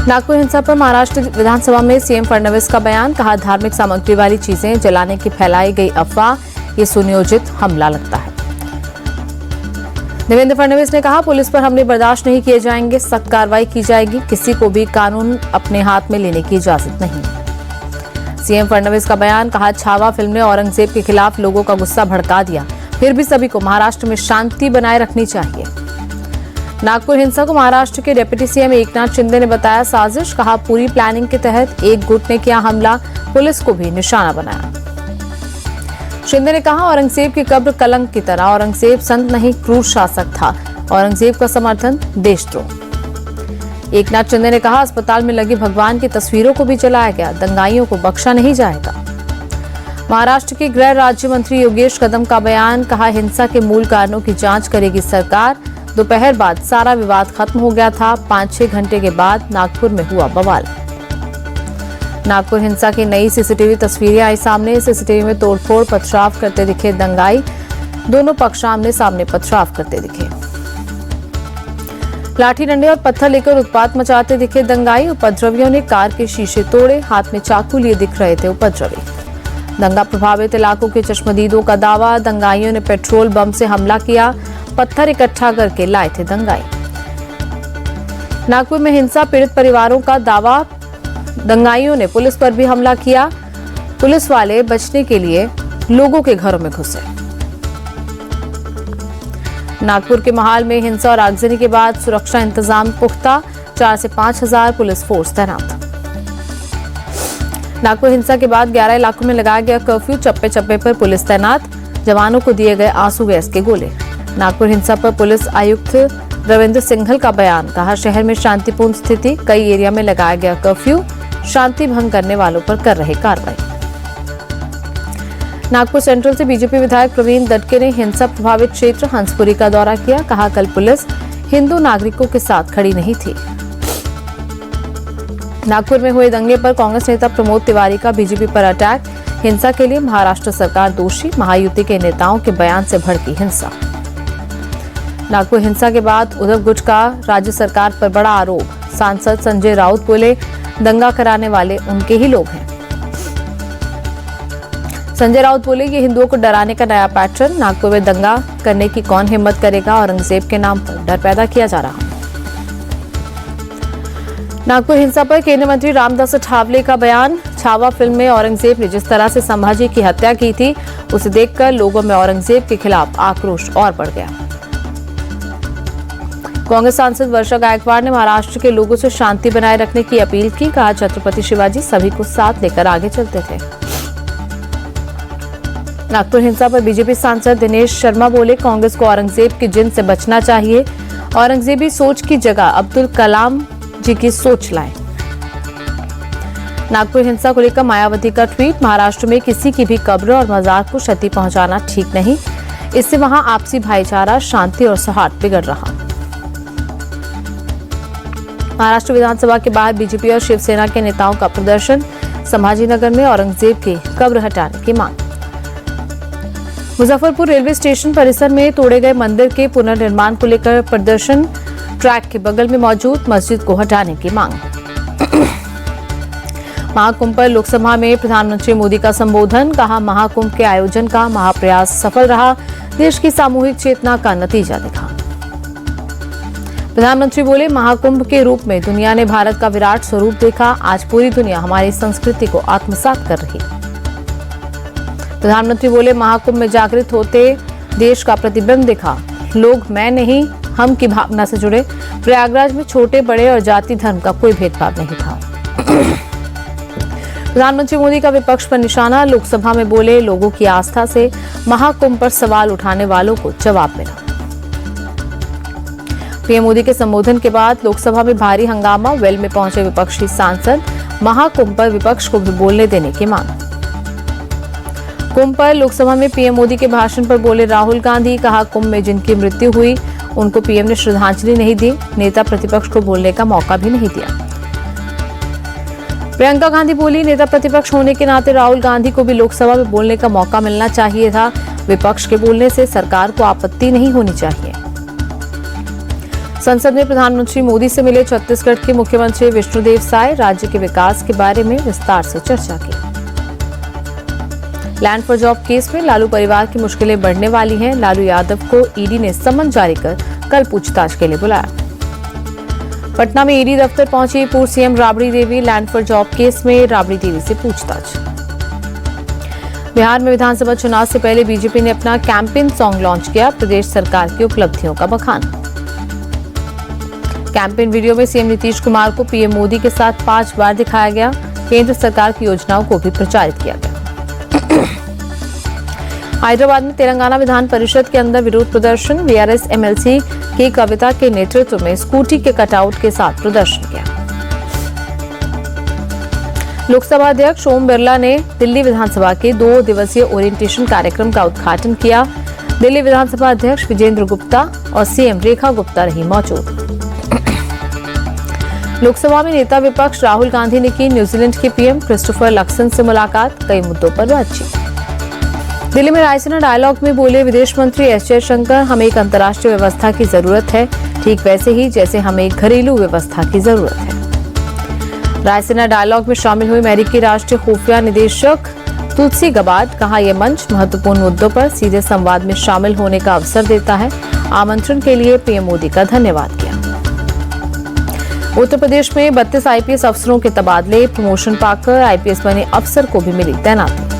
नागपुर हिंसा पर महाराष्ट्र विधानसभा में सीएम फडणवीस का बयान, कहा धार्मिक सामग्री वाली चीजें जलाने की फैलाई गई अफवाह ये सुनियोजित हमला लगता है। देवेंद्र फडणवीस ने कहा पुलिस पर हमले बर्दाश्त नहीं किए जाएंगे, सख्त कार्रवाई की जाएगी, किसी को भी कानून अपने हाथ में लेने की इजाजत नहीं। सीएम फडणवीस का बयान, कहा छावा फिल्म ने औरंगजेब के खिलाफ लोगों का गुस्सा भड़का दिया, फिर भी सभी को महाराष्ट्र में शांति बनाए रखनी चाहिए। नागपुर हिंसा को महाराष्ट्र के डिप्टी सीएम एकनाथ शिंदे ने बताया साजिश, कहा पूरी प्लानिंग के तहत एक गुट ने किया हमला, पुलिस को भी निशाना बनाया। शिंदे ने कहा औरंगजेब की कब्र कलंक की तरह, औरंगजेब संत नहीं क्रूर शासक था, औरंगजेब का समर्थन देशद्रोह। एकनाथ शिंदे ने कहा अस्पताल में लगी भगवान की तस्वीरों को भी जलाया गया, दंगाइयों को बख्शा नहीं जाएगा। महाराष्ट्र के गृह राज्य मंत्री योगेश कदम का बयान, कहा हिंसा के मूल कारणों की जांच करेगी सरकार, दोपहर बाद सारा विवाद खत्म हो गया था, 5-6 घंटे के बाद नागपुर में हुआ बवाल। नागपुर हिंसा की नई सीसीटीवी तस्वीरें आई सामने, सीसीटीवी में तोड़फोड़ पथराव करते दिखे दंगाई, दोनों पक्ष आमने सामने पथराव करते दिखे। लाठी डंडे और पत्थर लेकर उत्पात मचाते दिखे दंगाई, उपद्रवियों ने कार के शीशे तोड़े, हाथ में चाकू लिए दिख रहे थे उपद्रवी। दंगा प्रभावित इलाकों के चश्मदीदों का दावा, दंगाइयों ने पेट्रोल बम से हमला किया, पत्थर इकट्ठा करके लाए थे दंगाई। नागपुर में हिंसा पीड़ित परिवारों का दावा, दंगाइयों ने पुलिस पर भी हमला किया, पुलिस वाले बचने के लिए लोगों के घरों में घुसे। नागपुर के महाल में हिंसा और आगजनी के बाद सुरक्षा इंतजाम पुख्ता, 4 से 5 हजार पुलिस फोर्स तैनात। नागपुर हिंसा के बाद 11 इलाकों में लगाया गया कर्फ्यू, चप्पे चप्पे पर पुलिस तैनात, जवानों को दिए गए आंसू गैस के गोले। नागपुर हिंसा पर पुलिस आयुक्त रविंद्र सिंघल का बयान, कहा शहर में शांतिपूर्ण स्थिति, कई एरिया में लगाया गया कर्फ्यू, शांति भंग करने वालों पर कर रहे कार्रवाई। नागपुर सेंट्रल से बीजेपी विधायक प्रवीण दटके ने हिंसा प्रभावित क्षेत्र हंसपुरी का दौरा किया, कहा कल पुलिस हिंदू नागरिकों के साथ खड़ी नहीं थी। नागपुर में हुए दंगे पर कांग्रेस नेता प्रमोद तिवारी का बीजेपी पर अटैक, हिंसा के लिए महाराष्ट्र सरकार दोषी, महायुति के नेताओं के बयान से भड़की हिंसा। नागपुर हिंसा के बाद उद्धव गुट का राज्य सरकार पर बड़ा आरोप, सांसद संजय राउत बोले दंगा कराने वाले उनके ही लोग हैं। संजय राउत बोले ये हिंदुओं को डराने का नया पैटर्न, नागपुर में दंगा करने की कौन हिम्मत करेगा, औरंगजेब के नाम पर डर पैदा किया जा रहा है। नागपुर हिंसा पर केंद्रीय मंत्री रामदास अठावले का बयान, छावा फिल्म में औरंगजेब ने जिस तरह से संभाजी की हत्या की थी, उसे देखकर लोगों में औरंगजेब के खिलाफ आक्रोश और बढ़ गया। कांग्रेस सांसद वर्षा गायकवाड़ ने महाराष्ट्र के लोगों से शांति बनाए रखने की अपील की, कहा छत्रपति शिवाजी सभी को साथ लेकर आगे चलते थे। नागपुर हिंसा पर बीजेपी सांसद दिनेश शर्मा बोले कांग्रेस को औरंगजेब की जिन से बचना चाहिए, औरंगजेबी सोच की जगह अब्दुल कलाम जी की सोच लाएं। नागपुर हिंसा को लेकर मायावती का ट्वीट, महाराष्ट्र में किसी की भी कब्र और मजार को क्षति पहुंचाना ठीक नहीं, इससे वहां आपसी भाईचारा, शांति और सौहार्द बिगड़ रहा। महाराष्ट्र विधानसभा के बाहर बीजेपी और शिवसेना के नेताओं का प्रदर्शन, संभाजीनगर में औरंगजेब की कब्र हटाने की मांग। मुजफ्फरपुर रेलवे स्टेशन परिसर में तोड़े गए मंदिर के पुनर्निर्माण को लेकर प्रदर्शन, ट्रैक के बगल में मौजूद मस्जिद को हटाने की मांग। महाकुंभ पर लोकसभा में प्रधानमंत्री मोदी का संबोधन, कहा महाकुंभ के आयोजन का महाप्रयास सफल रहा, देश की सामूहिक चेतना का नतीजा दिखा। प्रधानमंत्री बोले महाकुंभ के रूप में दुनिया ने भारत का विराट स्वरूप देखा, आज पूरी दुनिया हमारी संस्कृति को आत्मसात कर रही। प्रधानमंत्री बोले महाकुंभ में जागृत होते देश का प्रतिबिंब दिखा, लोग मैं नहीं हम की भावना से जुड़े, प्रयागराज में छोटे बड़े और जाति धर्म का कोई भेदभाव नहीं था। प्रधानमंत्री मोदी का विपक्ष पर निशाना, लोकसभा में बोले लोगों की आस्था से महाकुंभ पर सवाल उठाने वालों को जवाब मिला। पीएम मोदी के संबोधन के बाद लोकसभा में भारी हंगामा, वेल में पहुंचे विपक्षी सांसद, महाकुंभ पर विपक्ष को भी बोलने देने की मांग। कुंभ पर लोकसभा में पीएम मोदी के भाषण पर बोले राहुल गांधी, कहा कुंभ में जिनकी मृत्यु हुई उनको पीएम ने श्रद्धांजलि नहीं दी, नेता प्रतिपक्ष को बोलने का मौका भी नहीं दिया। प्रियंका गांधी बोली नेता प्रतिपक्ष होने के नाते राहुल गांधी को भी लोकसभा में बोलने का मौका मिलना चाहिए था, विपक्ष के बोलने से सरकार को आपत्ति नहीं होनी चाहिए। संसद में प्रधानमंत्री मोदी से मिले छत्तीसगढ़ के मुख्यमंत्री विष्णुदेव साय, राज्य के विकास के बारे में विस्तार से चर्चा की। लैंड फॉर जॉब केस में लालू परिवार की मुश्किलें बढ़ने वाली हैं। लालू यादव को ईडी ने समन जारी कर कल पूछताछ के लिए बुलाया। पटना में ईडी दफ्तर पहुंची पूर्व CM Rabri Devi. Land for job case में राबड़ी देवी से पूछताछ। बिहार में विधानसभा चुनाव से पहले बीजेपी ने अपना कैंपेन सॉन्ग लॉन्च किया। प्रदेश सरकार की उपलब्धियों का बखान। कैंपेन वीडियो में सीएम नीतीश कुमार को पीएम मोदी के साथ 5 बार दिखाया गया। केंद्र सरकार की योजनाओं को भी प्रचारित किया गया। हैदराबाद में तेलंगाना विधान परिषद के अंदर विरोध प्रदर्शन। वीआरएस एमएलसी की कविता के नेतृत्व में स्कूटी के कटआउट के साथ प्रदर्शन किया। लोकसभा अध्यक्ष ओम बिरला ने दिल्ली विधानसभा के 2 दिवसीय ओरिएंटेशन कार्यक्रम का उद्घाटन किया। दिल्ली विधानसभा अध्यक्ष विजेंद्र गुप्ता और सीएम रेखा गुप्ता रही मौजूद। लोकसभा में नेता विपक्ष राहुल गांधी ने की न्यूजीलैंड के पीएम क्रिस्टोफर लक्सन से मुलाकात। कई मुद्दों पर बातचीत। दिल्ली में रायसीना डायलॉग में बोले विदेश मंत्री एस जयशंकर, हमें एक अंतर्राष्ट्रीय व्यवस्था की जरूरत है, ठीक वैसे ही जैसे हमें एक घरेलू व्यवस्था की जरूरत है। रायसीना डायलॉग में शामिल हुई अमेरिकी राष्ट्रीय खुफिया निदेशक तुलसी गबार्ड, कहा यह मंच महत्वपूर्ण मुद्दों पर सीधे संवाद में शामिल होने का अवसर देता है। आमंत्रण के लिए पीएम मोदी का धन्यवाद किया। उत्तर प्रदेश में 32 आईपीएस अफसरों के तबादले। प्रमोशन पाकर आईपीएस बने अफसर को भी मिली तैनाती।